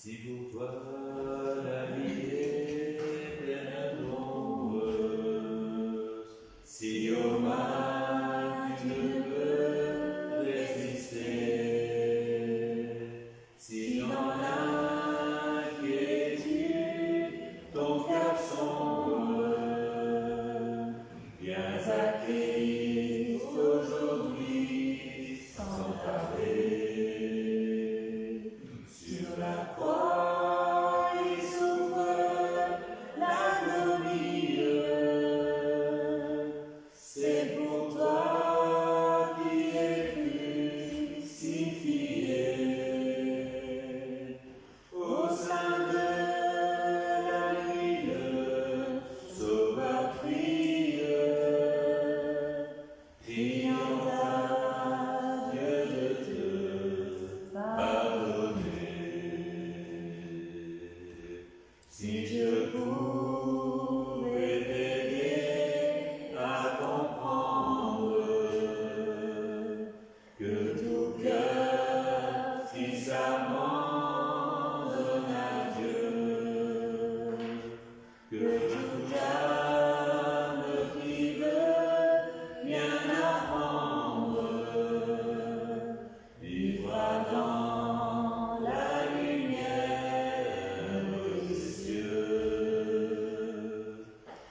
Si pour toi la vie est pleine d'ombre, si au mal tu ne peux résister, si dans l'inquiétude ton cœur sombre, viens à Christ aujourd'hui sans tarder. Sur la croix, il souffre l'agonie. C'est pour toi qui es crucifié. Au sein de la nuit, le Sauveur crie, criant à Dieu de te pardonner. Si je pouvais t'aider à comprendre que tout cœur puissamment donne à Dieu, que toute âme qui veut bien apprendre vivra dans la lumière des cieux.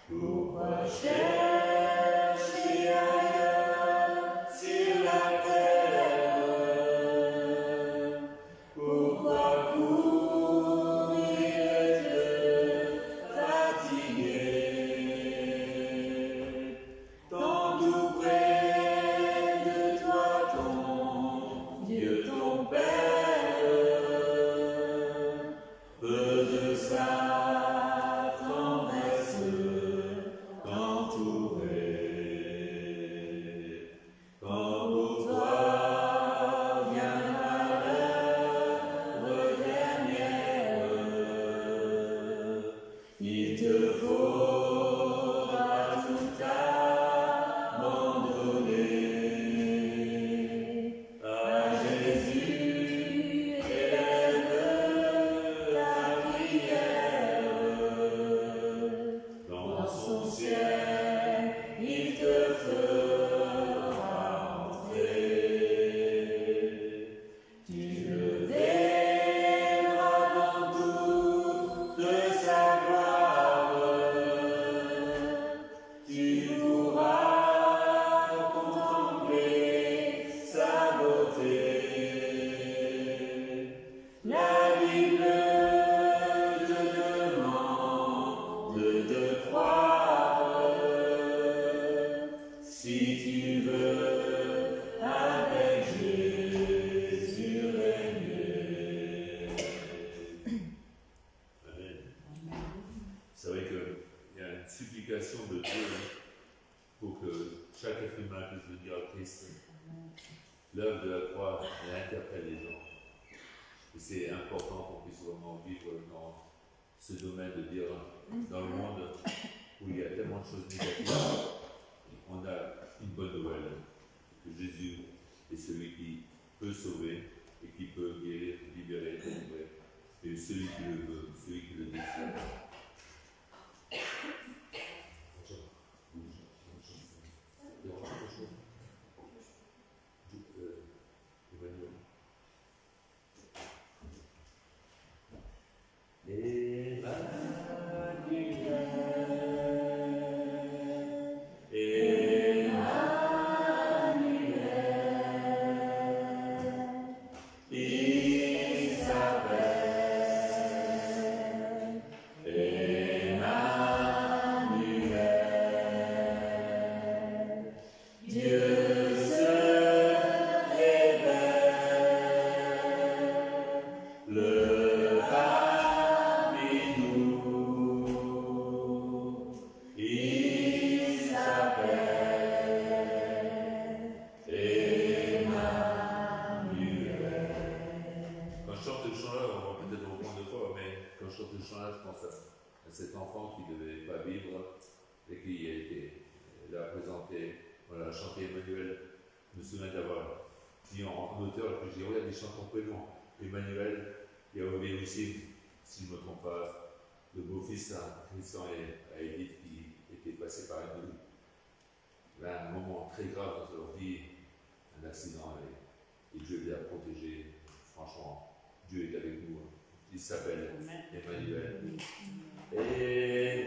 Pourquoi chercher ailleurs sur la terre? Pourquoi courir te fatiguer? Tant tout près de toi ton Dieu, ton Père, peu de sa tendresse t'entourer. Quand pour toi vient l'heure dernière, il te faudra tout abandonner. À Jésus élève ta prière. Dans son ciel, il te fera entrer. Tu le verras dans toute sa gloire. Tu pourras contempler sa beauté. La Bible te demande de croire, si tu veux avec Jésus régner. Amen. C'est vrai qu'il y a une supplication de Dieu pour que chaque être humain puisse venir à Christ. L'œuvre de la croix, elle interpelle les gens. Et c'est important qu'on puisse vraiment vivre dans ce domaine de dire, dans le monde où il y a tellement de choses négatives, on a une bonne nouvelle, que Jésus est celui qui peut sauver et qui peut guérir, libérer, délivrer. Et celui qui le veut, celui qui le désire. Cet enfant qui ne devait pas vivre et qui a été là présenté, voilà, chanté Emmanuel. Je me souviens d'avoir dit en auteur, et puis j'ai dit, regarde, il chante ton prénom, Emmanuel, Il y avait aussi, si je ne me trompe pas, le beau-fils Christian et Edith qui étaient passés par un moment très grave dans leur vie, un accident, et Dieu les a protégés. Franchement, Dieu est avec nous. Il s'appelle Emmanuel. Emmanuel.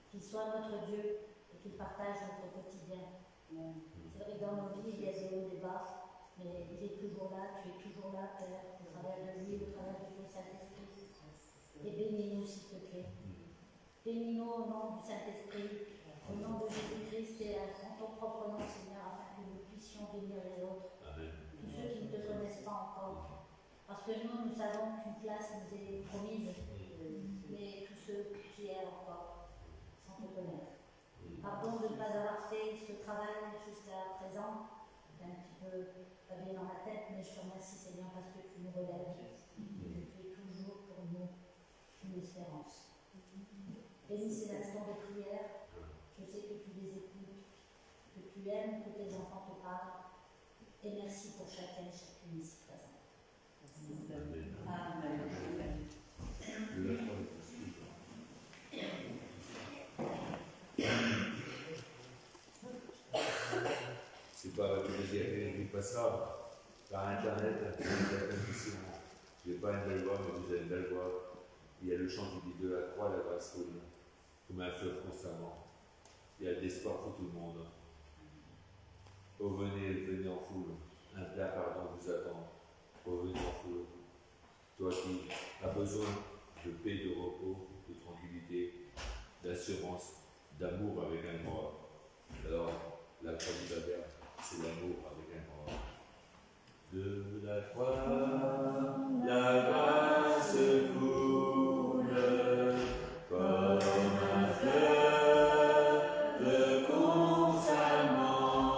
Qu'il soit notre Dieu et qu'il partage notre quotidien. C'est vrai que dans nos vies, il y a des hauts et des bas, mais il est toujours là, tu es toujours là, Père, au travers de lui, au travers de ton Saint-Esprit. Et bénis-nous, s'il te plaît. Bénis-nous au nom du Saint-Esprit, au nom de Jésus-Christ et en ton propre nom, Seigneur, afin que nous puissions bénir les autres. Tous ceux qui ne te connaissent pas encore. Parce que nous savons qu'une place nous est promise, mais tous ceux qui errent encore. Te connaître. Pardon de ne pas avoir fait ce travail jusqu'à présent. J'ai un petit peu pas bien dans ma tête, mais je te remercie, Seigneur, parce que tu nous relèves et que tu es toujours pour nous une espérance. Bénis ces instants de prière. Je sais que tu les écoutes, que tu aimes que tes enfants te parlent. Et merci pour chacun et chacune ici présente. Amen. C'est pas que il passera par Internet, je n'ai pas une belle voix, mais vous avez une belle voix. Il y a le chant qui dit de la croix, la grâce coule, comme un fleuve constamment. Il y a de l'espoir pour tout le monde. Oh, venez, venez en foule, un plein pardon vous attend. Oh, venez en foule. Toi qui as besoin de paix, de repos, de tranquillité, d'assurance, d'amour avec un grand A. Alors, la croix du Père, c'est l'amour avec un grand A. De la croix, la grâce coule comme un fleuve constamment.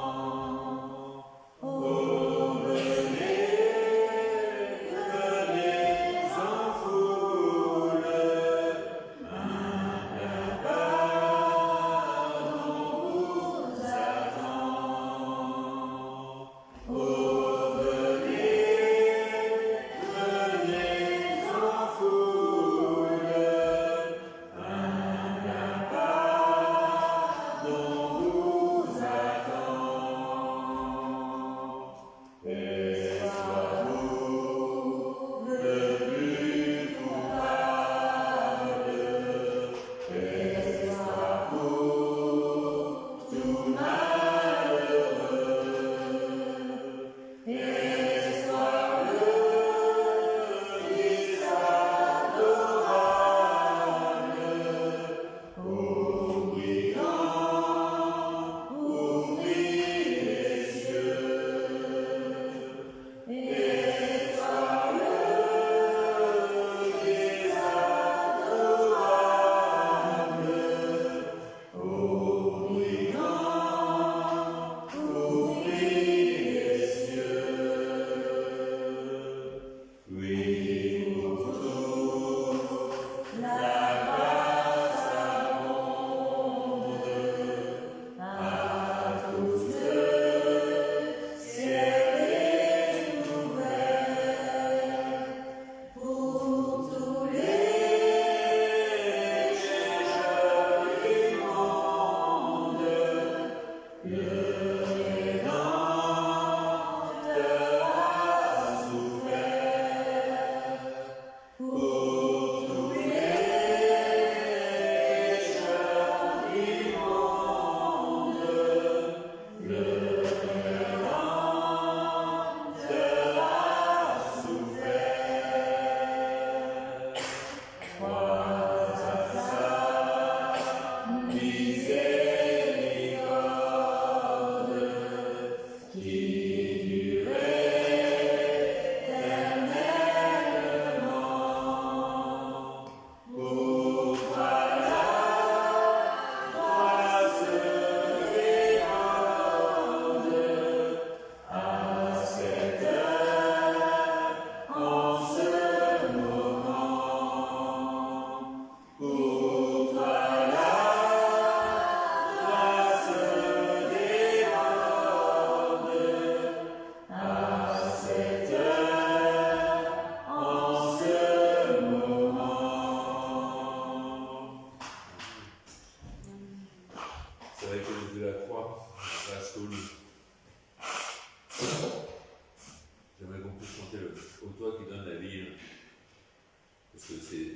crois à sa miséricorde qui durait éternellement. Pour toi la grâce déborde à cette heure, en ce moment. Pour toi la grâce déborde à cette heure, en ce moment. C'est vrai que de la croix, grâce au lit. J'aimerais qu'on puisse chanter au toi qui donne la vie, parce que c'est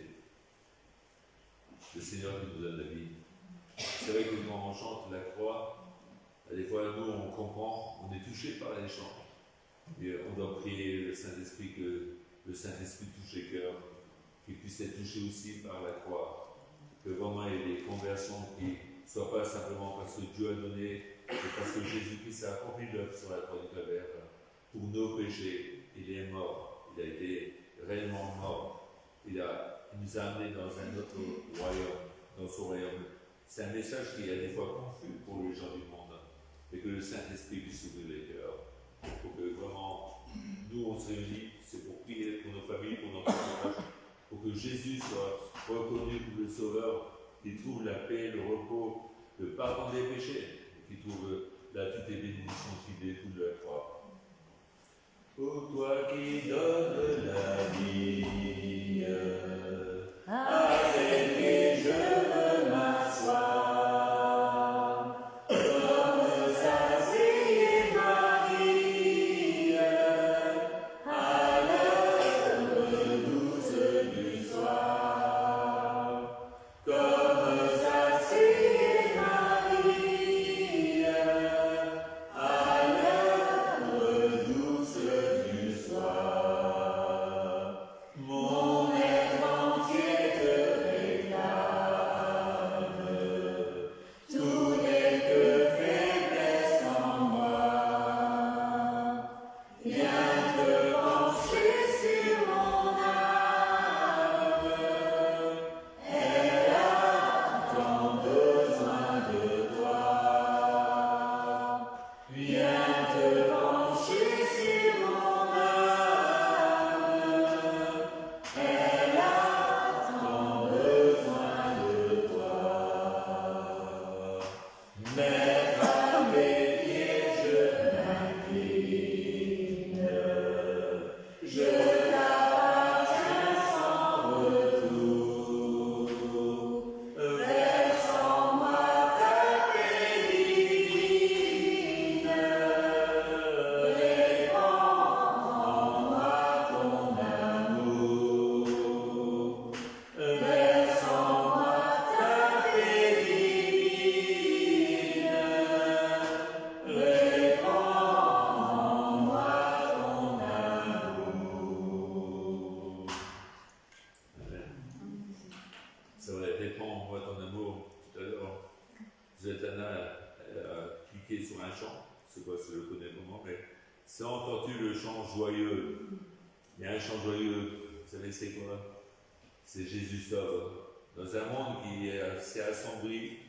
le Seigneur qui nous donne la vie. C'est vrai que quand on chante la croix, des fois nous on comprend, on est touché par les chants. Et on doit prier le Saint-Esprit que le Saint-Esprit touche les cœurs, qu'il puisse être touché aussi par la croix. Que vraiment il y ait des conversions qui ne soient pas simplement parce que Dieu a donné, mais parce que Jésus-Christ a accompli l'œuvre sur la croix du Calvaire. Pour nos péchés, il est mort, il a été réellement mort. Il nous a amenés dans un autre royaume, dans son royaume. C'est un message qui est des fois confus pour les gens du monde, et que le Saint-Esprit puisse ouvrir les cœurs, pour que vraiment, nous on se réunit, c'est pour prier pour nos familles, pour nos proches, pour que Jésus soit reconnu comme le Sauveur, qu'il trouve la paix, le repos, le pardon des péchés, et qu'il trouve là toutes les bénédictions qui découlent de la croix. Ô toi qui donnes la vie, avec qui je veux m'asseoir, comme s'assied Marie, à l'heure douce du soir, comme s'assied Marie, à l'heure douce du soir. Mon être entier te réclame, tout n'est que faiblesse en moi. Viens te pencher sur mon âme, elle a tant besoin de toi. Viens te pencher sur mon âme, elle a tant besoin de toi. Mettre à mes pieds, je m'incline, je t'appartiens sans retour. Verse en moi ta paix divine, répands en moi ton amour. Verse en moi ta paix divine, répands en moi ton amour. Amen. C'est vrai, répands en moi ton amour. Tout à l'heure, Zétana elle a cliqué sur un chant, je ne sais pas si je le connais vraiment, mais c'est entendu le chant joyeux. Il y a un chant joyeux, vous savez c'est quoi? C'est Jésus sauve. Dans un monde qui est assez assombri,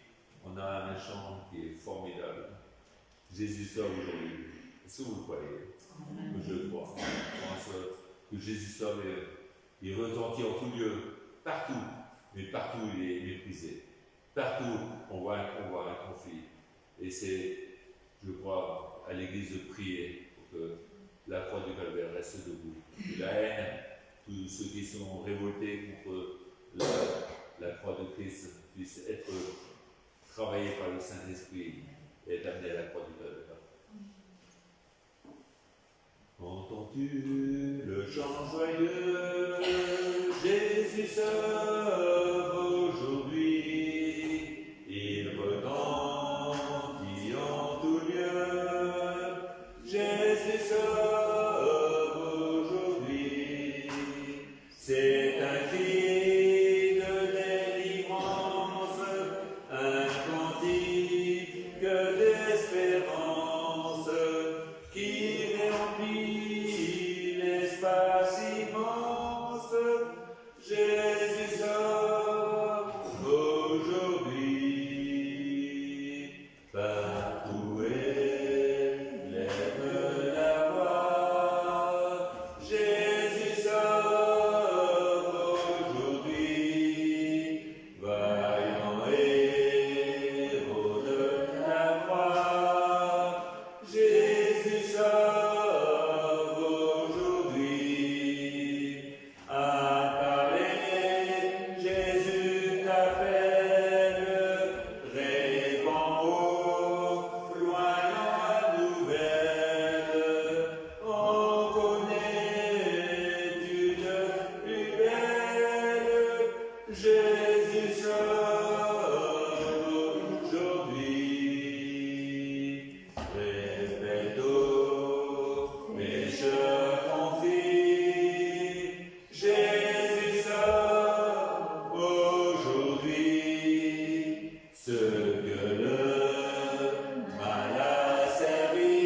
on a un chant qui est formidable. Jésus sauve aujourd'hui. Est-ce que vous le croyez? Je le crois. Je pense que Jésus sauve, il retentit en tout lieu, partout, mais partout il est méprisé. Partout on voit un combat, un conflit. Et c'est, je crois, à l'Église de prier pour que la croix du Calvaire reste debout. Que la haine, tous ceux qui sont révoltés contre la croix de Christ puissent être travaillés par le Saint-Esprit et être amenés à la croix du Calvaire. Entends-tu le chant joyeux? Jésus sauve aujourd'hui, il retentit en tout lieu. Jésus sauve aujourd'hui, c'est un cri Jésus sauve aujourd'hui. Répétons, pécheurs confis. Jésus sauve aujourd'hui. Ce que le mal a servi.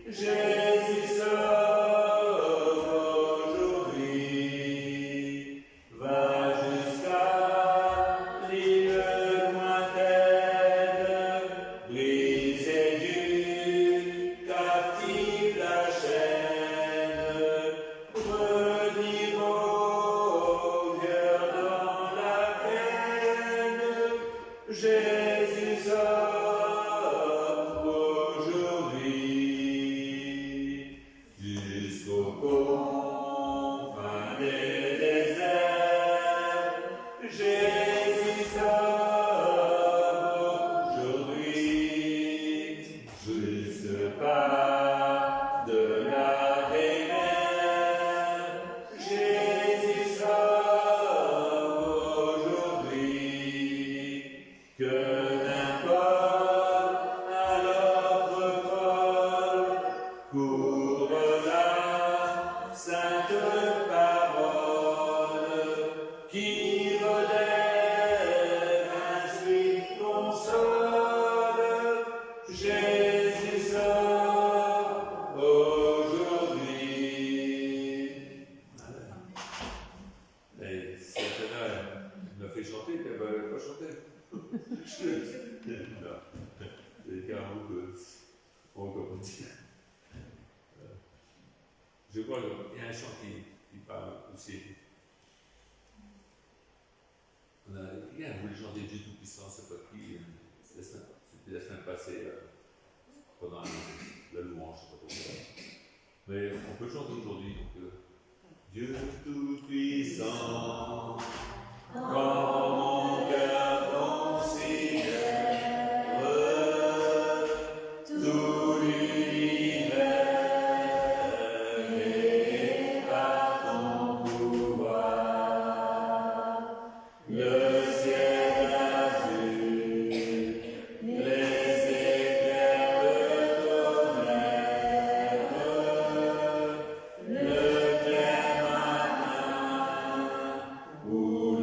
Jésus sauve aujourd'hui. Va jusqu'à l'île lointaine, briser du captif la chaîne, redire au cœur dans la peine, Jésus sauve aujourd'hui. Jusqu'aux confins des déserts, Jésus sauve aujourd'hui. Jusque pas de la mer, Jésus sauve aujourd'hui. Que n'importe à l'autre pôle court la sainte parole qui relève, instruit, console. Jésus sauve aujourd'hui. Et Santana m'a fait chanter, puis elle ne pas chanter. Non. C'est carrément que. Comment dire. Je crois qu'il y a un chant qui parle aussi. Quelqu'un voulait chanter Dieu Tout-Puissant, c'est pas qui. C'était la semaine passée, pendant la louange, je sais pas trop. Mais on peut chanter aujourd'hui. Donc, Dieu Tout-Puissant, quand mon cœur considère tout l'univers et par ton pouvoir, le ciel azur, les éclairs de tonnerre, le clair matin, où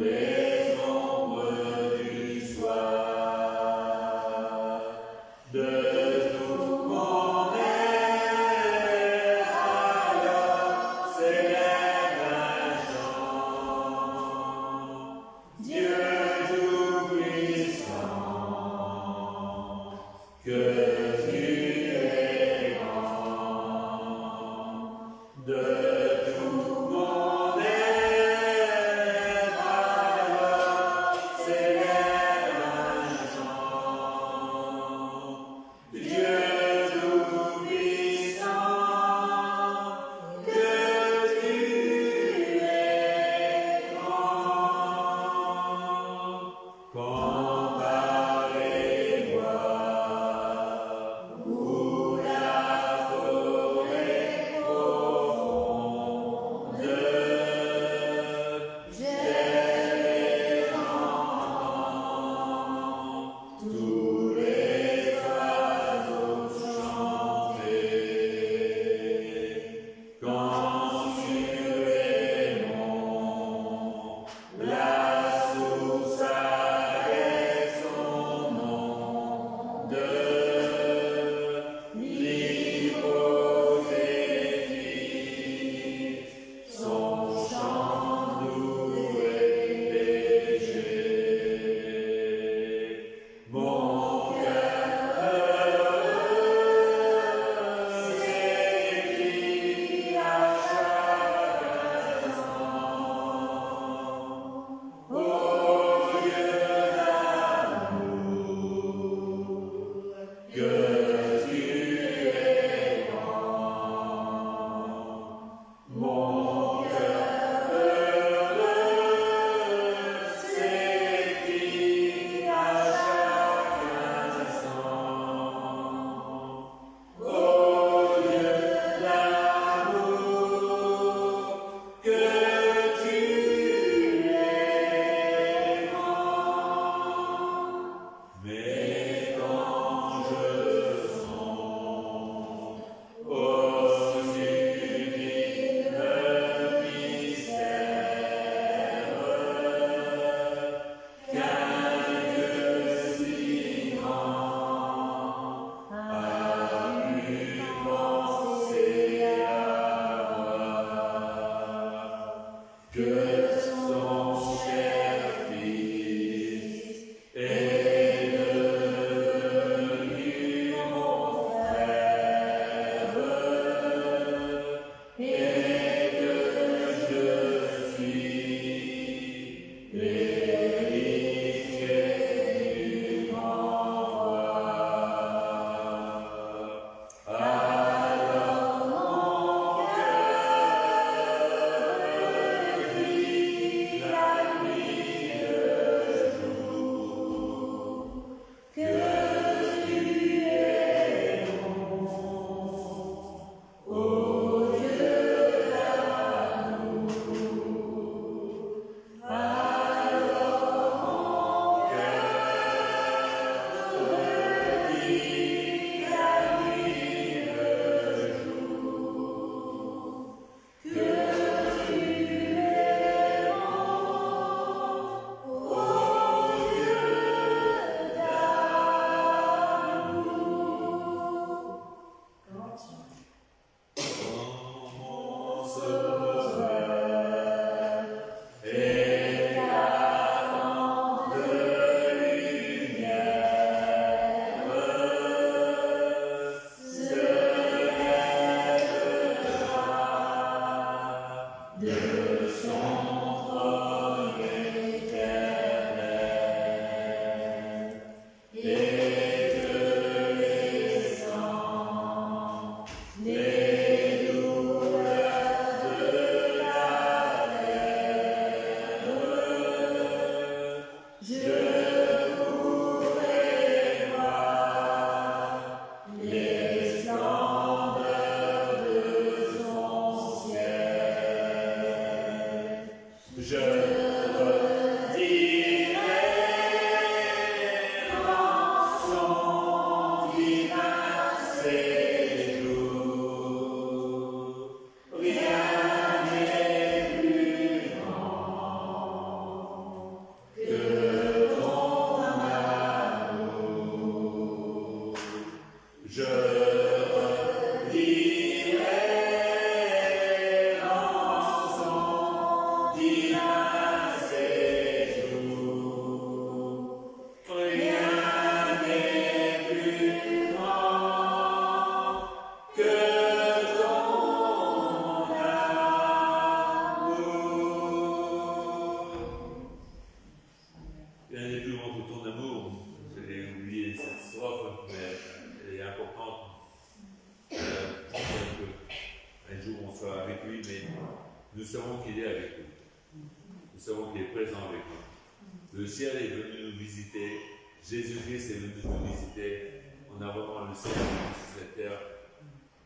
présent avec nous. Le ciel est venu nous visiter, Jésus-Christ est venu nous visiter. On a vraiment le ciel sur cette terre.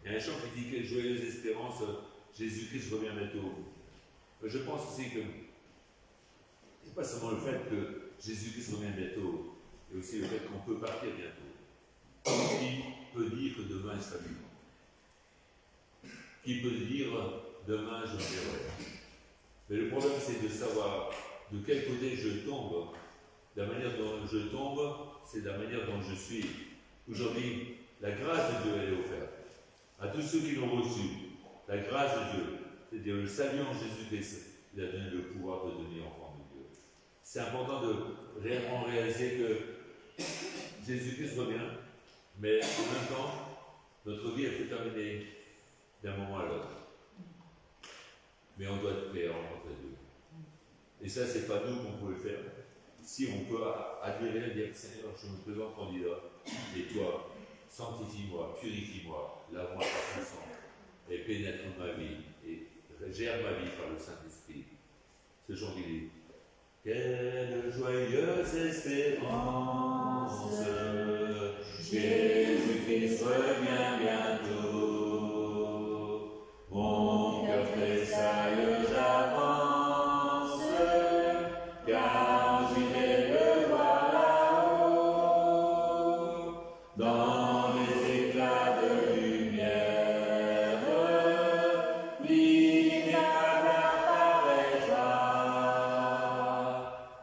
Il y a un chant qui dit que joyeuse espérance, Jésus-Christ revient bientôt. Je pense aussi que c'est pas seulement le fait que Jésus-Christ revient bientôt, et aussi le fait qu'on peut partir bientôt. Qui peut dire que demain il sera vivant? Qui peut dire demain je verrai? Mais le problème c'est de savoir de quel côté je tombe. La manière dont je tombe, c'est la manière dont je suis. Aujourd'hui, la grâce de Dieu elle est offerte à tous ceux qui l'ont reçu. La grâce de Dieu, c'est-à-dire le salut en Jésus-Christ, il a donné le pouvoir de devenir enfant de Dieu. C'est important de réellement réaliser que Jésus-Christ revient, mais en même temps, notre vie elle peut terminer d'un moment à l'autre. Mais on doit être prêt à rencontrer Dieu. Et ça, c'est pas nous qu'on peut le faire. Si on peut admirer et dire Seigneur, je me présente candidat, et toi, sanctifie-moi, purifie-moi, lave-moi par ton sang, et pénètre ma vie, et gère ma vie par le Saint-Esprit. Ce jour il dit quelle joyeuse espérance, Jésus-Christ revient bientôt. Mon cœur tressaille, j'avance, car j'irai le voir là-haut, dans les éclats de lumière, l'ineffable apparaîtra.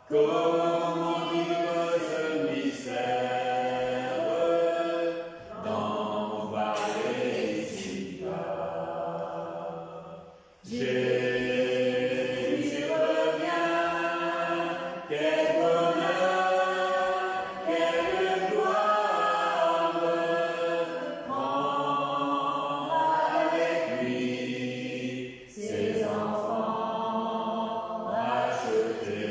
Comment vivre ce mystère dans mon palais ici bas? Jésus revient, quel bonheur, quelle gloire, prendre avec lui ses enfants rachetés.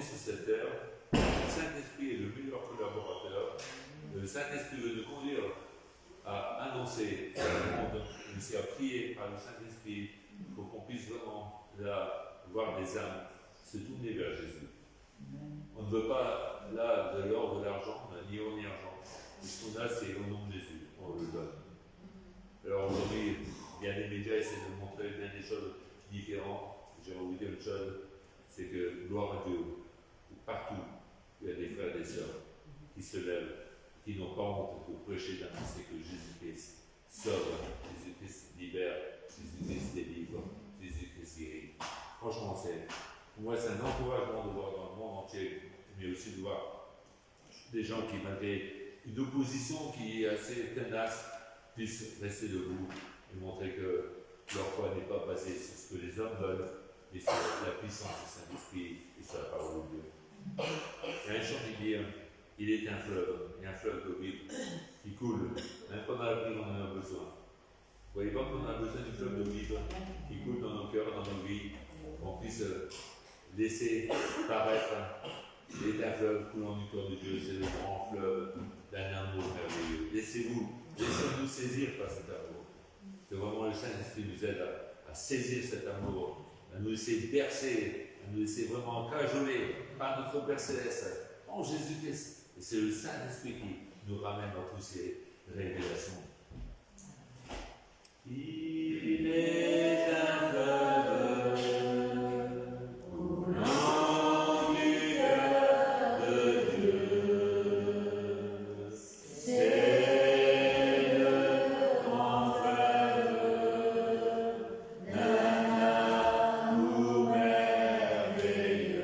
sur cette terre. Le Saint-Esprit est le meilleur collaborateur. Le Saint-Esprit veut nous conduire à annoncer au monde, mais aussi à prier par le Saint-Esprit pour qu'on puisse vraiment là, voir des âmes se tourner vers Jésus. On ne veut pas là de l'or, de l'argent, ni or ni argent. Ce qu'on a, c'est au nom de Jésus, on le donne. Alors aujourd'hui, bien des médias essaient de montrer bien des choses différentes. J'ai envie de dire une chose, c'est que gloire à Dieu, partout, il y a des frères et des sœurs qui se lèvent, qui n'ont pas honte pour prêcher d'annoncer que Jésus-Christ sauve, Jésus-Christ libère, Jésus-Christ délivre, Jésus-Christ guérit. Franchement, pour moi, c'est un encouragement de voir dans le monde entier, mais aussi de voir des gens qui, malgré une opposition qui est assez tenace, puissent rester debout et montrer que leur foi n'est pas basée sur ce que les hommes veulent, mais sur la puissance du Saint-Esprit et sur la parole de Dieu. Il y a un chant qui dit il est un fleuve d'eau vive qui coule, même pendant la pluie, on en a besoin. Vous voyez pas qu'on a besoin du fleuve d'eau vive qui coule dans nos cœurs, dans nos vies, qu'on puisse laisser paraître. Il est un fleuve coulant du cœur de Dieu, c'est le grand fleuve d'un amour merveilleux. Laissez-nous saisir par cet amour. Que vraiment le Saint-Esprit nous aide à saisir cet amour, à nous laisser bercer, à nous laisser vraiment cajoler par notre Père Céleste, en Jésus-Christ. Et c'est le Saint-Esprit qui nous ramène dans toutes ces révélations. Il est un fleuve coulant du cœur de Dieu. C'est le grand fleuve d'un amour merveilleux.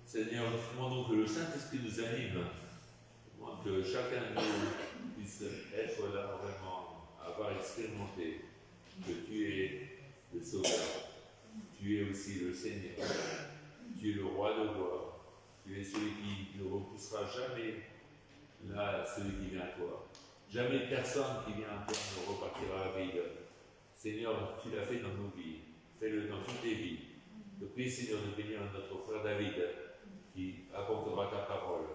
Seigneur, nous demandons que le Saint-Esprit nous anime, que chacun de nous puisse être là vraiment, avoir expérimenté que tu es le Sauveur, tu es aussi le Seigneur, tu es le Roi de gloire, tu es celui qui ne repoussera jamais là celui qui vient à toi. Jamais personne qui vient à toi ne repartira vide. Seigneur, tu l'as fait dans nos vies, fais-le dans toutes les vies. Je prie, Seigneur, de bénir notre frère David, qui apportera ta parole,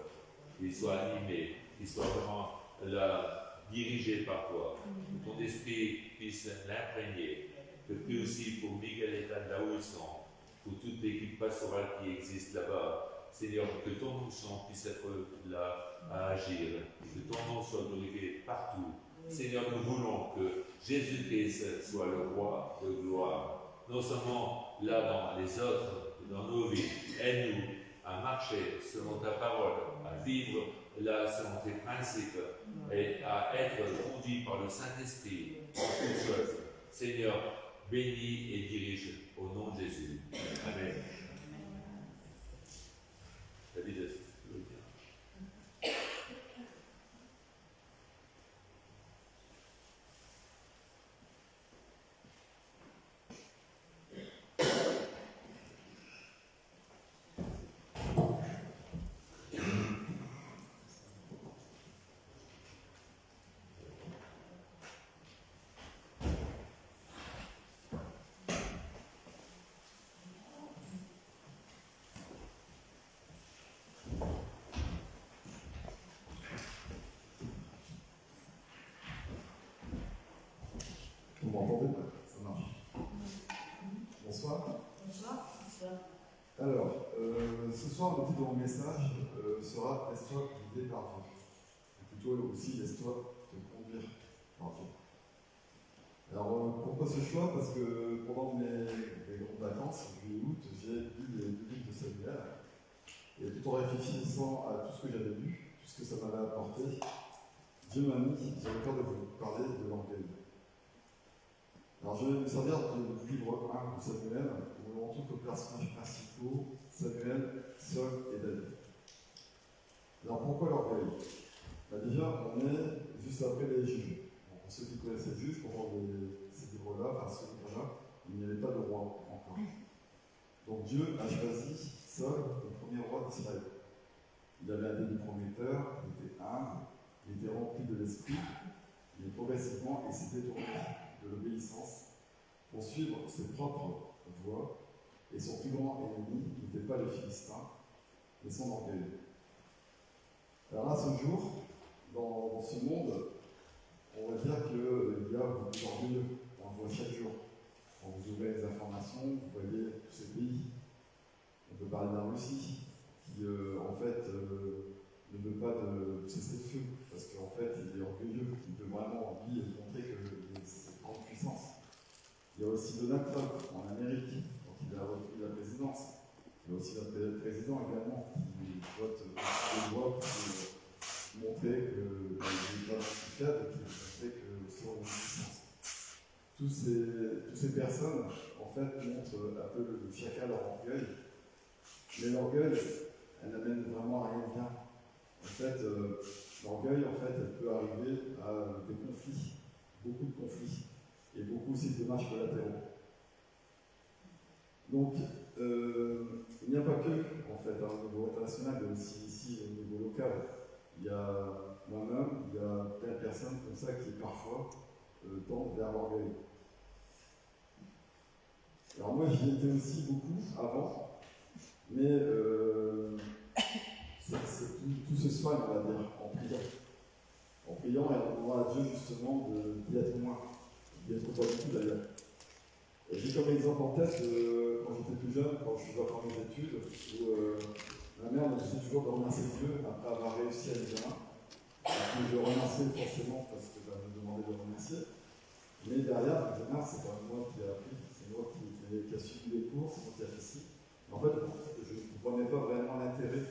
qu'il soit animé, qu'il soit vraiment là, dirigé par toi, que ton esprit puisse l'imprégner. Je prie aussi pour Miguel et Tane, là où ils sont, pour toute l'équipe pastorale qui existe là-bas. Seigneur, que ton onction puisse être là à agir, et que ton nom soit glorifié partout. Seigneur, nous voulons que Jésus-Christ soit le roi de gloire, non seulement là dans les autres, dans nos vies. Aide-nous à marcher selon ta parole, à vivre là selon tes principes et à être conduit par le Saint-Esprit en toutes choses. Seigneur, bénis et dirige au nom de Jésus. Amen. David, est-ce que tu veux dire? soir, le titre de mon message sera Laisse-toi guider par Dieu. Et plutôt aussi, laisse-toi te conduire par Dieu. Alors, pourquoi ce choix? Parce que pendant mes grandes vacances, juillet août, j'ai lu les deux livres de Samuel. Et tout en réfléchissant à tout ce que j'avais lu, tout ce que ça m'avait apporté, Dieu m'a mis sur le cœur de vous parler de l'orgueil. Alors, je vais me servir du livre 1 de Samuel, où on retrouve les personnages principaux, Samuel, Saul et David. Alors, pourquoi l'orgueil? Déjà, on est juste après les juges. Pour ceux qui connaissaient les juges, pendant ces livres-là, enfin ce livre-là, il n'y avait pas de roi encore. Donc Dieu a choisi Saul, le premier roi d'Israël. Il avait un début prometteur, il était humble, il était rempli de l'esprit, mais progressivement, il s'est détourné de l'obéissance pour suivre ses propres voies, et son plus grand ennemi n'était pas les Philistins, mais son orgueil. Alors là, ce jour, dans ce monde, on va dire qu'il y a beaucoup d'orgueilleux. On le voit chaque jour. Quand vous ouvrez les informations, vous voyez tous ces pays. On peut parler de la Russie, qui en fait ne veut pas de cesser le feu, parce qu'en fait il est orgueilleux, il veut vraiment lui montrer que c'est une grande puissance. Il y a aussi Donald Trump en Amérique, quand il a repris la présidence. Il y a aussi notre président également, qui vote des lois pour montrer qu'il n'est pas si faible, qui montrer que c'est une puissance. Toutes ces personnes, en fait, montrent un peu le chacun leur orgueil. Mais l'orgueil, elle n'amène vraiment à rien de bien. En fait, l'orgueil, en fait, elle peut arriver à des conflits, beaucoup de conflits, et beaucoup aussi de dommages collatéraux. Donc, il n'y a pas que, en fait, au niveau international, mais aussi ici, au niveau local. Il y a moi-même, il y a plein de personnes comme ça qui, parfois, tendent vers l'orgueil. Alors moi, j'y étais aussi beaucoup avant, mais tout se soigne, on va dire, en priant. En priant et en demandant à Dieu justement d'y être moins, d'y être pas du tout d'ailleurs. Et j'ai comme exemple en tête, quand j'étais plus jeune, quand je faisais encore mes études, où ma mère me disait toujours de remercier Dieu après avoir réussi à l'examen. Donc je remerciais forcément parce que me demandait de remercier. Mais derrière, l'examen, c'est pas moi qui ai appris, c'est moi qui a suivi les cours, c'est moi qui a fait ci. En fait, je ne comprenais pas vraiment l'intérêt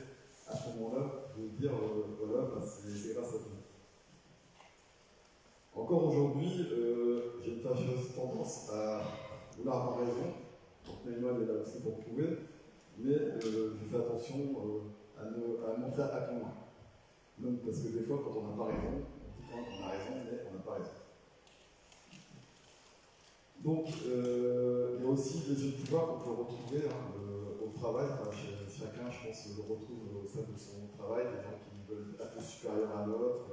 à ce moment-là de dire voilà, c'est grâce à Dieu. Encore aujourd'hui, j'ai une fâcheuse tendance à vouloir avoir raison. Donc Manuel est là aussi pour prouver, mais je fais attention à montrer à convaincre. Même parce que des fois, quand on n'a pas raison, on dit quand on a raison, mais on n'a pas raison. Donc, il y a aussi des jeux de pouvoir qu'on peut retrouver au travail. Chacun, je pense, le retrouve au sein de son travail, des gens qui veulent être un peu supérieurs à l'autre.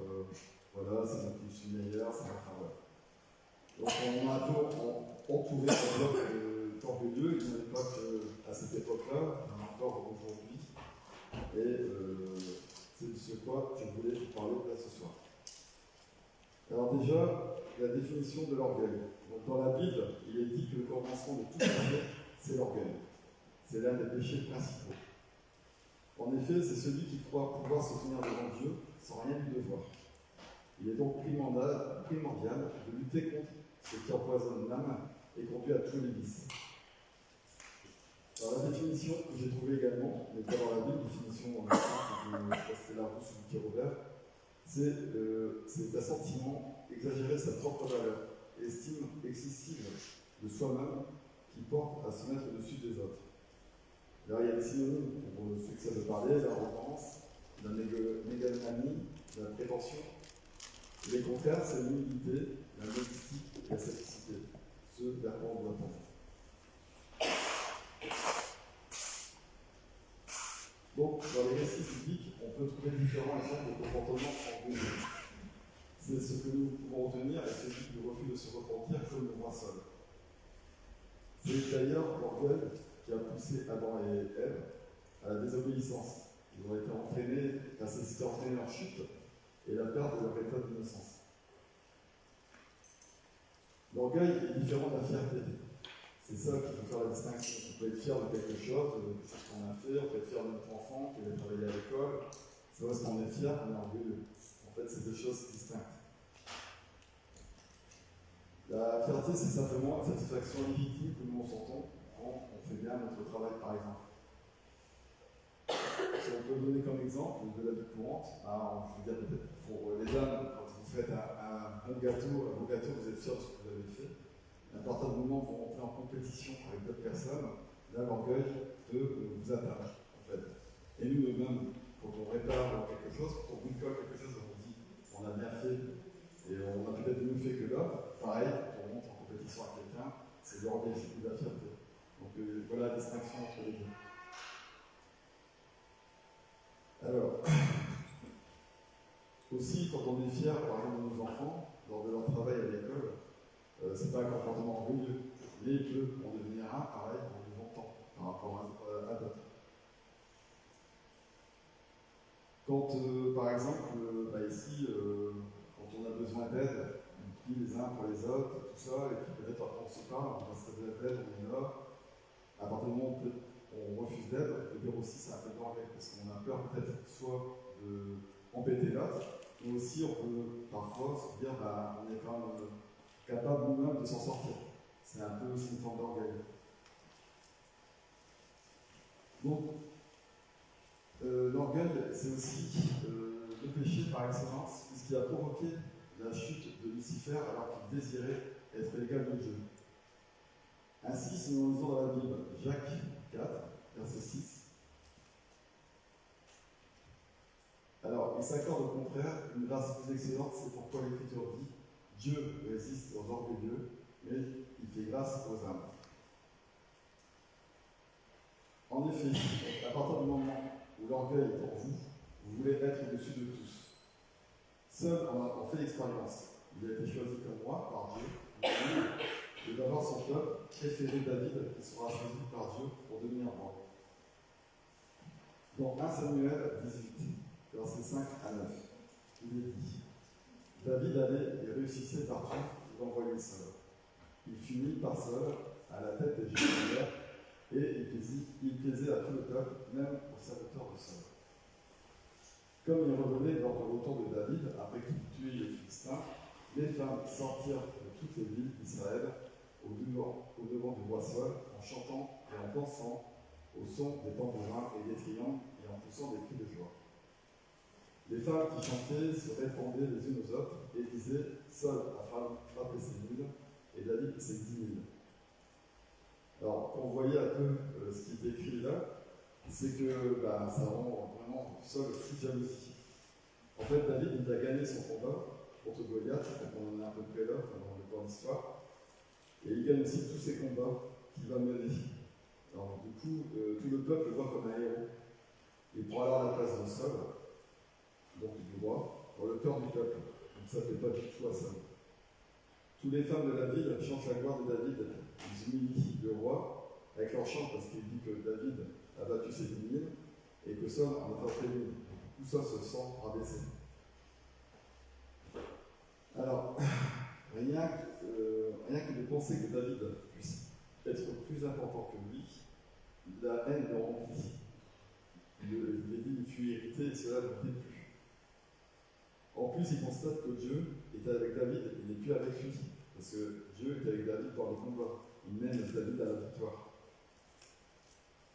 Voilà, c'est moi qui suis meilleur, c'est enfin voilà. Donc, on a un peu entouré un bloc d'orgueilleux. Il n'y avait pas qu'à cette époque-là, mais encore aujourd'hui. Et c'est de ce quoi je voulais vous parler là ce soir. Alors déjà, la définition de l'orgueil. Donc dans la Bible, il est dit que le commencement de tout péché, c'est l'orgueil. C'est l'un des péchés principaux. En effet, c'est celui qui croit pouvoir se tenir devant Dieu sans rien lui devoir. Il est donc primordial de lutter contre ce qui empoisonne l'âme et conduit à tous les vices. Alors la définition que j'ai trouvée également, mais pas dans la Bible, définition en simple de Castellarus ou Pierre Robert, c'est un sentiment exagéré sa propre valeur et estime excessive de soi-même qui porte à se mettre au-dessus des autres. Alors il y a des synonymes pour ceux que ça veut parler, l'arrogance, la mégalomanie, la prétention. Et les contraires, c'est l'humilité, la modestie et la simplicité, ce vers quoi on doit tendre. Donc, dans les récits bibliques, on peut trouver différents exemples de comportements orgueilleux. C'est ce que nous pouvons retenir et celui qui refuse de se repentir comme le roi Saul. C'est d'ailleurs l'orgueil qui a poussé Adam et Ève à la désobéissance. Ils ont été entraînés, c'était entraîné leur chute et la perte de leur état d'innocence. L'orgueil est différent de la fierté. C'est ça qu'il faut faire la distinction. On peut être fier de quelque chose, de ce qu'on a fait, on peut être fier de notre enfant qui a travaillé à l'école. C'est parce qu'on est fier qu'on est orgueilleux. En fait, c'est deux choses distinctes. La fierté, c'est simplement une satisfaction légitime que nous ressentons quand on fait bien notre travail, par exemple. Si on peut donner comme exemple de la vie courante, je veux dire peut-être pour les dames, quand vous faites un bon gâteau, vous êtes fier de ce que vous avez fait. À partir du moment où vous rentrez en compétition avec d'autres personnes, là l'orgueil vous atteint, en fait. Et nous, mêmes, quand on répare quelque chose, quand on bricole quelque chose, on dit on a bien fait et on a peut-être mieux fait que l'autre. Pareil, quand on rentre en compétition avec quelqu'un, c'est l'orgueil, c'est plus de la fierté. Donc voilà la distinction entre les deux. Alors, aussi, quand on est fier, par exemple, de nos enfants, lors de leur travail à l'école, c'est pas un comportement orgueilleux, mais il peut en devenir un, pareil, en vivant temps, par rapport à d'autres. Quand, par exemple, ici, quand on a besoin d'aide, on prie les uns pour les autres, tout ça, et puis peut-être après on se parle, on va se donner d'aide, on est là. À partir du moment où on refuse d'aide, on peut dire aussi c'est un peu d'orgueil, parce qu'on a peur peut-être soit d'embêter l'autre, mais aussi on peut parfois se dire on est quand même capable nous-mêmes de s'en sortir. C'est un peu aussi une forme d'orgueil. Donc, l'orgueil, c'est aussi le péché par excellence, puisqu'il a provoqué la chute de Lucifer alors qu'il désirait être l'égal de Dieu. Ainsi, si nous lisons dans la Bible, Jacques 4, verset 6, alors, il s'accorde au contraire une grâce plus excellente, c'est pourquoi l'Écriture dit Dieu résiste aux orgueilleux, mais il fait grâce aux humbles. En effet, à partir du moment où l'orgueil est en vous, vous voulez être au-dessus de tous. Seul en fait l'expérience. Il a été choisi comme moi par Dieu, et d'avoir son peuple préféré David, qui sera choisi par Dieu pour devenir roi. Dans 1 Samuel 18, versets 5 à 9, il est dit David allait et réussissait partout où l'envoyait Saul. Il fut mis par Saul à la tête des Généraires et il plaisait à tout le peuple, même aux serviteurs de Saul. Comme il revenait lors de retour de David, après qu'il eut tué les Philistins, les femmes sortirent de toutes les villes d'Israël au devant du roi Saul en chantant et en dansant au son des tambourins et des triomphes et en poussant des cris de joie. Les femmes qui chantaient se répondaient les unes aux autres et disaient Saul a frappé ses 1000 et David ses 10 000. Alors, quand vous voyez un peu ce qui est écrit là, c'est que ça rend vraiment Saul fou de jalousie. En fait, David, il a gagné son combat contre Goliath, donc on en est à peu près là dans le plan d'histoire, et il gagne aussi tous ses combats qu'il va mener. Alors, du coup, tout le peuple le voit comme un héros. Et pour aller à la place de Saul, donc du roi, dans le cœur du peuple, donc ça ne fait pas du tout à ça. Toutes les femmes de la ville chantent la gloire de David, ils humilient le roi avec leur chant parce qu'il dit que David a battu ses 10 000 et que Saul en a frappé 1000. Tout ça se sent rabaissé. Alors, rien que de penser que David puisse être plus important que lui, la haine le remplit. Il fut irrité et cela ne le plus. En plus, il constate que Dieu était avec David et il n'est plus avec lui. Parce que Dieu est avec David dans le combat. Il mène David à la victoire.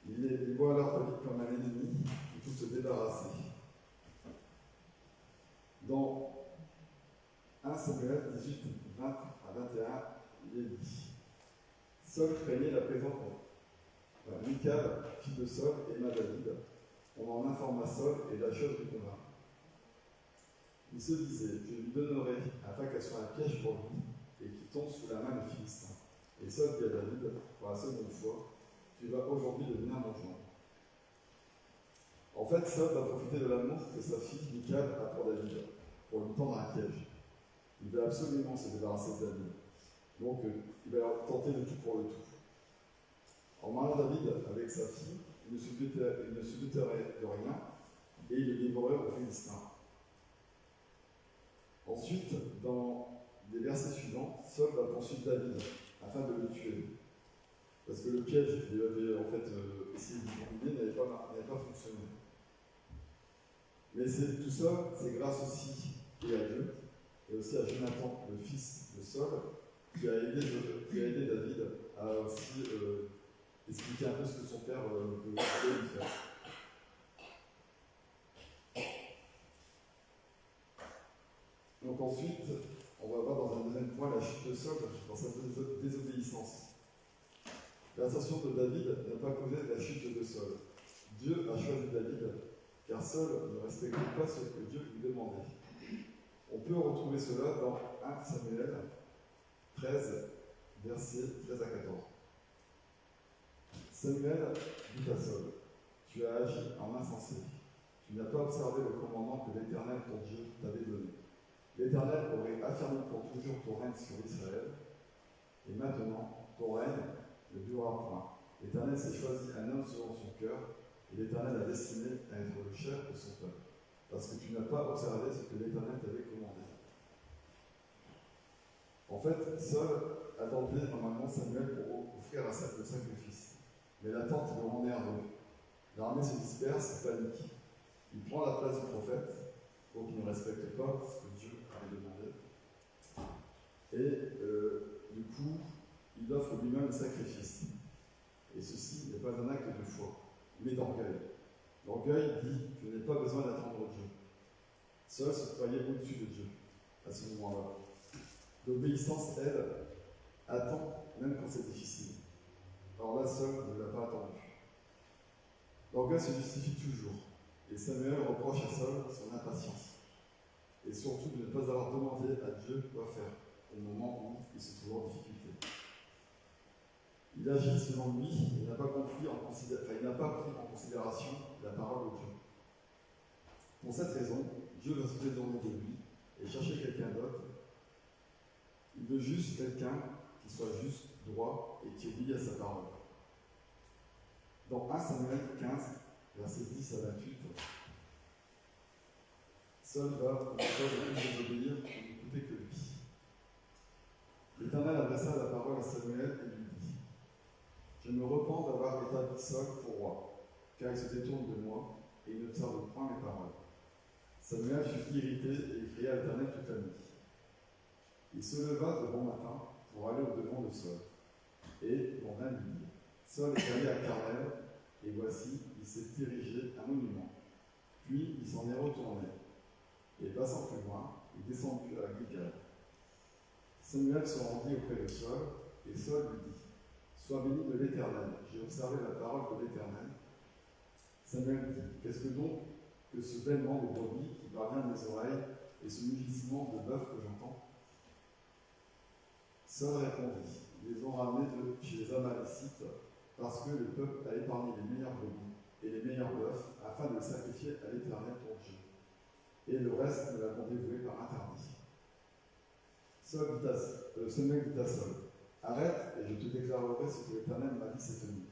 Il voit alors David comme un ennemi qu'il faut se débarrasser. Dans 1 Samuel 18, 20 à 21, il est dit Saul craignait la présence de Michal, fille de Saul, aima David. On en informa Saul et l'achève du combat. Il se disait Je lui donnerai afin qu'elle soit un piège pour lui et qu'il tombe sous la main des Philistins. Et Saul dit à David pour la seconde fois Tu vas aujourd'hui devenir mon gendre. En fait, Saul va profiter de l'amour que sa fille Michal a pour David, pour lui tendre un piège. Il veut absolument se débarrasser de David. Donc, il va tenter le tout pour le tout. En mariant David avec sa fille, il ne se douterait de rien et il le livrerait aux Philistins. Ensuite, dans les versets suivants, Saul va poursuivre David afin de le tuer. Parce que le piège qu'il avait en fait essayé de combiner n'avait pas fonctionné. Mais tout ça, c'est grâce aussi et à Dieu, et aussi à Jonathan, le fils de Saul, qui a aidé David à aussi expliquer un peu ce que son père voulait lui faire. Donc ensuite, on va voir dans un deuxième point la chute de Saul dans sa désobéissance. L'ascension de David n'a pas causé la chute de Saul. Dieu a choisi David, car Saul ne respectait pas ce que Dieu lui demandait. On peut retrouver cela dans 1 Samuel 13, versets 13 à 14. Samuel dit à Saul, « Tu as agi en insensé. Tu n'as pas observé le commandement que l'Éternel, ton Dieu, t'avait donné. L'Éternel aurait affermi pour toujours ton règne sur Israël, et maintenant, ton règne ne durera point. L'Éternel s'est choisi un homme selon son cœur, et l'Éternel a destiné à être le chef de son peuple, parce que tu n'as pas observé ce que l'Éternel t'avait commandé. » En fait, Saul attendait normalement Samuel pour offrir le sacrifice. Mais l'attente le rend nerveux. L'armée se disperse, panique. Il prend la place du prophète, donc il ne respecte pas ce que Dieu avait demandé. Et du coup, il offre lui-même le sacrifice. Et ceci n'est pas un acte de foi, mais d'orgueil. L'orgueil dit « Je n'ai pas besoin d'attendre Dieu ». Seul se croyait au-dessus de Dieu à ce moment-là. L'obéissance, elle, attend même quand c'est difficile. Alors là, Saul ne l'a pas attendu. L'orgueil se justifie toujours, et Samuel reproche à Saul son impatience, et surtout de ne pas avoir demandé à Dieu quoi faire au moment où il se trouve en difficulté. Il agit selon lui, il n'a pas pris en considération la parole de Dieu. Pour cette raison, Dieu va se détourner de lui et chercher quelqu'un d'autre. Il veut juste quelqu'un qui soit juste, droit et qui obéit à sa parole. Dans 1 Samuel 15, versets 10 à 28, Saul va commencer à désobéir pour n'écouter que lui. L'Éternel adressa la parole à Samuel et lui dit « Je me repens d'avoir établi Saul pour roi, car il se détourne de moi et il n'observe point mes paroles. » Samuel fut irrité et cria à l'Éternel toute la nuit. Il se leva de bon matin pour aller au-devant de Saul. Et, dans un nuit, Saul est allé à Carmel, et voici, il s'est érigé un monument. Puis il s'en est retourné, et passant plus loin, il est descendu à Gilgal. Samuel se rendit auprès de Saul, et Saul lui dit « Sois béni de l'Éternel, j'ai observé la parole de l'Éternel. » Samuel dit « Qu'est-ce que donc que ce bêlement de brebis qui parvient à mes oreilles et ce mugissement de bœuf que j'entends ?» Saul répondit, ils les ont ramenés de chez les Amalécites parce que le peuple a épargné les meilleurs brebis et les meilleurs bœufs afin de les sacrifier à l'Éternel ton Dieu. Et le reste, nous l'avons dévoué par interdit. Samuel dit à Saul, arrête et je te déclarerai ce que l'Éternel m'a dit cette nuit.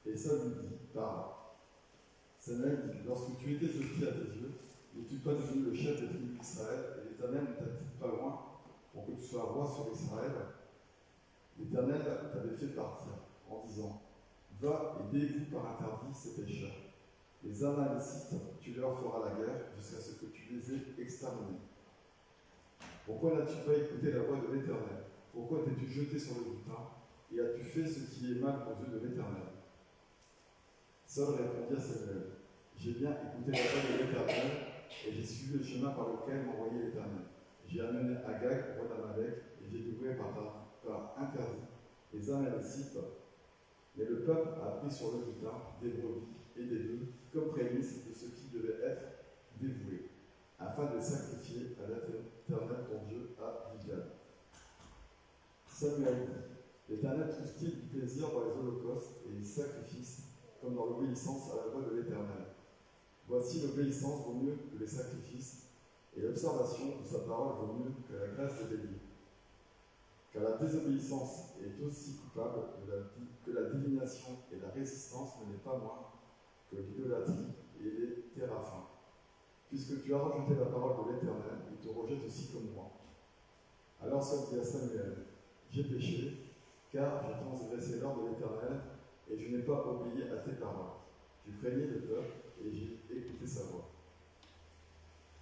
Et Saul lui dit, parle. Samuel dit, lorsque tu étais petit à tes yeux, n'es-tu pas devenu le chef des tribus d'Israël et l'Éternel ne t'a-t-il pas loin pour que tu sois roi sur Israël? L'Éternel t'avait fait partir en disant, va et dévoue par interdit ces pécheurs. Les Amalécites, tu leur feras la guerre jusqu'à ce que tu les aies exterminés. Pourquoi n'as-tu pas écouté la voix de l'Éternel? Pourquoi t'es-tu jeté sur le butin et as-tu fait ce qui est mal aux yeux de l'Éternel? Saul répondit à Samuel, j'ai bien écouté la voix de l'Éternel et j'ai suivi le chemin par lequel m'envoyait l'Éternel. J'ai amené Agag, roi d'Amalek, et j'ai dévoué par interdit les Amalécites. Mais le peuple a pris sur le butin des brebis et des bœufs comme prémisse de ce qui devait être dévoué, afin de sacrifier à l'Éternel ton Dieu à Gilgal. Samuel dit, l'Éternel trouve-t-il du plaisir dans les holocaustes et les sacrifices, comme dans l'obéissance à la voix de l'Éternel? Voici l'obéissance vaut mieux que les sacrifices, et l'observation de sa parole vaut mieux que la graisse des béliers. Car la désobéissance est aussi coupable que la divination et la résistance ne l'est pas moins que l'idolâtrie et les téraphins. Puisque tu as rejeté la parole de l'Éternel, il te rejette aussi comme moi. Alors Saul dit à Samuel, j'ai péché, car j'ai transgressé l'ordre de l'Éternel, et je n'ai pas obéi à tes paroles. Je craignais le peuple, et j'ai écouté sa voix.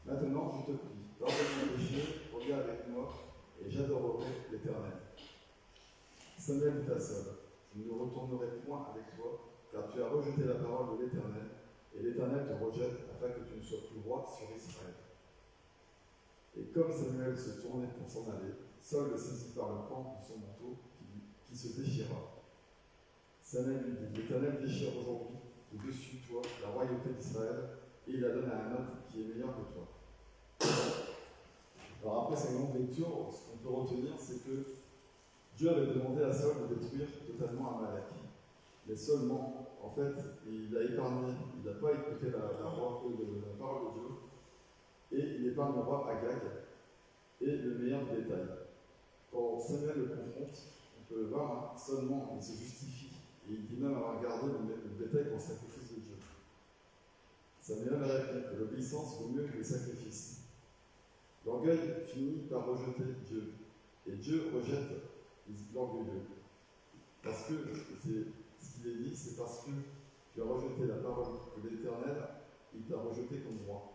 Maintenant, je te prie, pardonne mon péché, reviens avec moi, et j'adorerai l'Éternel. Samuel dit à Saul, je ne retournerai point avec toi, car tu as rejeté la parole de l'Éternel, et l'Éternel te rejette afin que tu ne sois plus roi sur Israël. Et comme Samuel se tournait pour s'en aller, Saul le saisit par le pan de son manteau qui se déchira. Samuel lui dit, l'Éternel déchire aujourd'hui de dessus toi la royauté d'Israël, et il la donne à un autre qui est meilleur que toi. Alors après cette longue lecture, ce qu'on peut retenir, c'est que Dieu avait demandé à Saul de détruire totalement Amalek. Mais seulement, en fait, il a épargné, il n'a pas écouté la parole de Dieu, et il épargne le roi Agag et le meilleur du bétail. Quand Samuel le confronte, on peut le voir, hein, seulement il se justifie, et il dit même avoir gardé le bétail pour le sacrifice de Dieu. Samuel répond que l'obéissance vaut mieux que les sacrifices. L'orgueil finit par rejeter Dieu, et Dieu rejette l'orgueilleux. Parce que, ce qu'il est dit, c'est parce que tu as rejeté la parole de l'Éternel, il t'a rejeté comme roi.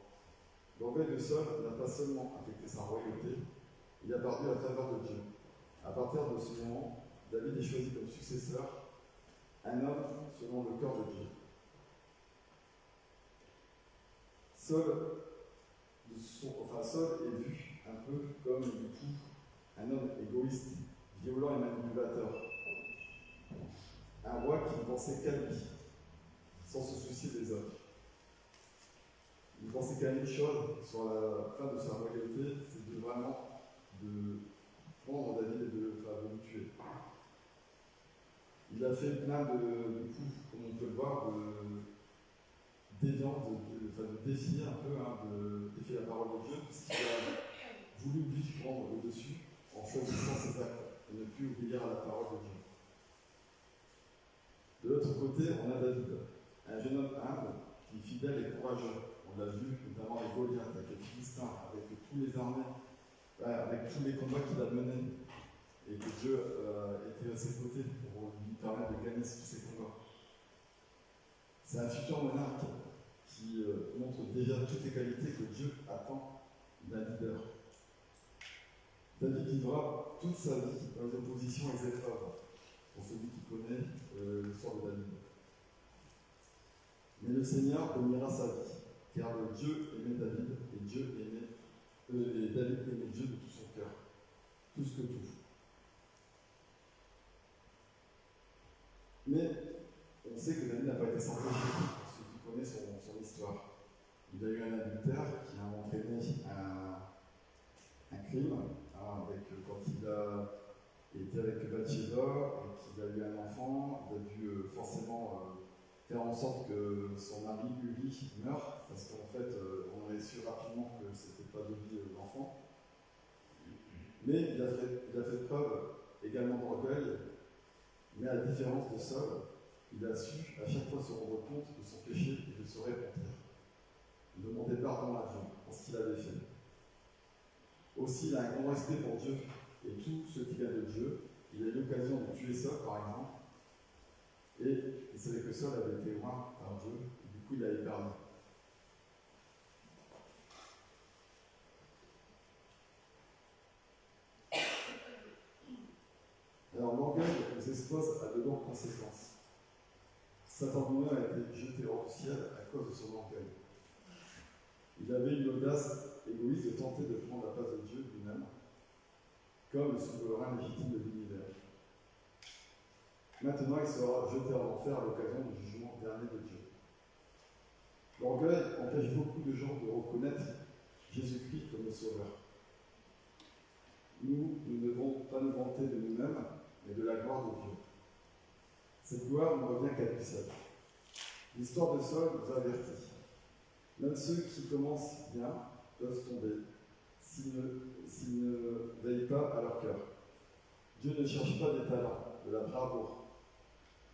L'orgueil de Saul n'a pas seulement affecté sa royauté, il a perdu la faveur de Dieu. À partir de ce moment, David est choisi comme successeur, un homme selon le cœur de Dieu. Saul est vu un peu comme du coup un homme égoïste, violent et manipulateur. Un roi qui ne pensait qu'à lui, sans se soucier des autres. Il ne pensait qu'à une chose sur la fin de sa royauté, c'est de vraiment de prendre David et de le tuer. Il a fait plein de coups, comme on peut le voir, déviant, de défier un peu, de défier la parole de Dieu, puisqu'il a voulu lui prendre le dessus en choisissant ses actes et ne plus obéir à la parole de Dieu. De l'autre côté, on a David, un jeune homme humble qui est fidèle et courageux. On l'a vu notamment avec Goliath, avec les Philistins, avec tous les armées, avec tous les combats qu'il a menés, et que Dieu était à ses côtés pour lui permettre de gagner tous ces combats. C'est un futur monarque qui montre déjà toutes les qualités que Dieu attend d'un leader. David vivra toute sa vie dans les oppositions et les épreuves, pour celui qui connaît l'histoire de David. Mais le Seigneur bénira sa vie, car Dieu aimait David, et David aimait Dieu de tout son cœur, plus que tout. Mais on sait que David n'a pas été sans péché, pour ceux qui connaissent son histoire. Il a eu un adultère qui a entraîné un crime, quand il a été avec Bathsheba et qu'il a eu un enfant, il a dû forcément faire en sorte que son mari, Uri, meure, parce qu'en fait, on aurait su rapidement que ce n'était pas de lui l'enfant. Mais il a fait preuve également d'orgueil, mais à la différence de Saul, il a su à chaque fois se rendre compte de son péché et de se repentir. Il demandait pardon à Dieu pour ce qu'il avait fait. Aussi, il a un grand respect pour Dieu et tout ce qui vient de Dieu. Il a eu l'occasion de tuer Saul, par exemple, et il savait que Saul avait été loin par Dieu, et du coup il a épargné. Alors l'orgueil nous expose à de lourdes conséquences. Satan lui-même a été jeté hors du ciel à cause de son orgueil. Il avait une audace égoïste de tenter de prendre la place de Dieu lui-même, comme le souverain légitime de l'univers. Maintenant, il sera jeté en enfer à l'occasion du jugement dernier de Dieu. L'orgueil empêche beaucoup de gens de reconnaître Jésus-Christ comme le Sauveur. Nous ne devons pas nous vanter de nous-mêmes, mais de la gloire de Dieu. Cette gloire ne revient qu'à lui seul. L'histoire de Saul nous avertit. Même ceux qui commencent bien peuvent tomber s'ils ne veillent pas à leur cœur. Dieu ne cherche pas des talents, de la bravoure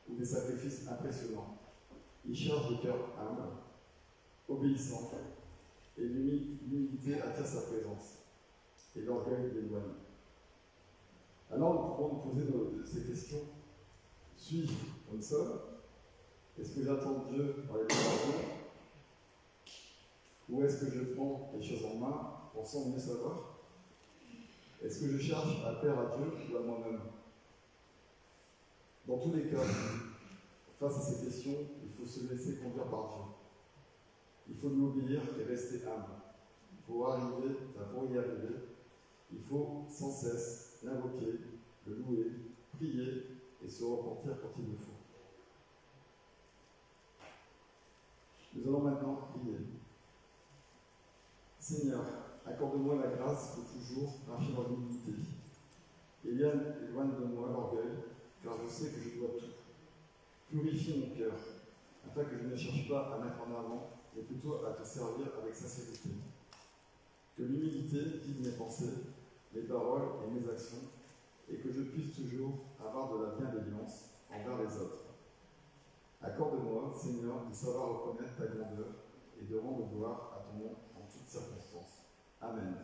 ou des sacrifices impressionnants. Il cherche des cœurs humbles, obéissants, et l'humilité attire sa présence, et l'orgueil l'éloigne. Alors nous pouvons nous poser ces questions. Suis-je comme ça? Est-ce que j'attends Dieu par les décisions? Ou est-ce que je prends les choses en main, pensant mieux savoir? Est-ce que je cherche à plaire à Dieu ou à moi-même? Dans tous les cas, face à ces questions, il faut se laisser conduire par Dieu. Il faut lui obéir et rester humble. Pour y arriver, il faut sans cesse l'invoquer, le louer, prier et se repentir quand il le faut. Nous allons maintenant prier. Seigneur, accorde-moi la grâce de toujours marcher dans l'humilité. Éloigne de moi l'orgueil, car je sais que je dois tout. Purifie mon cœur, afin que je ne cherche pas à mettre en avant, mais plutôt à te servir avec sincérité. Que l'humilité guide mes pensées, mes paroles et mes actions, et que je puisse toujours avoir de la bienveillance envers les autres. Accorde-moi, Seigneur, de savoir reconnaître ta grandeur et de rendre gloire à ton nom en toutes circonstances. Amen.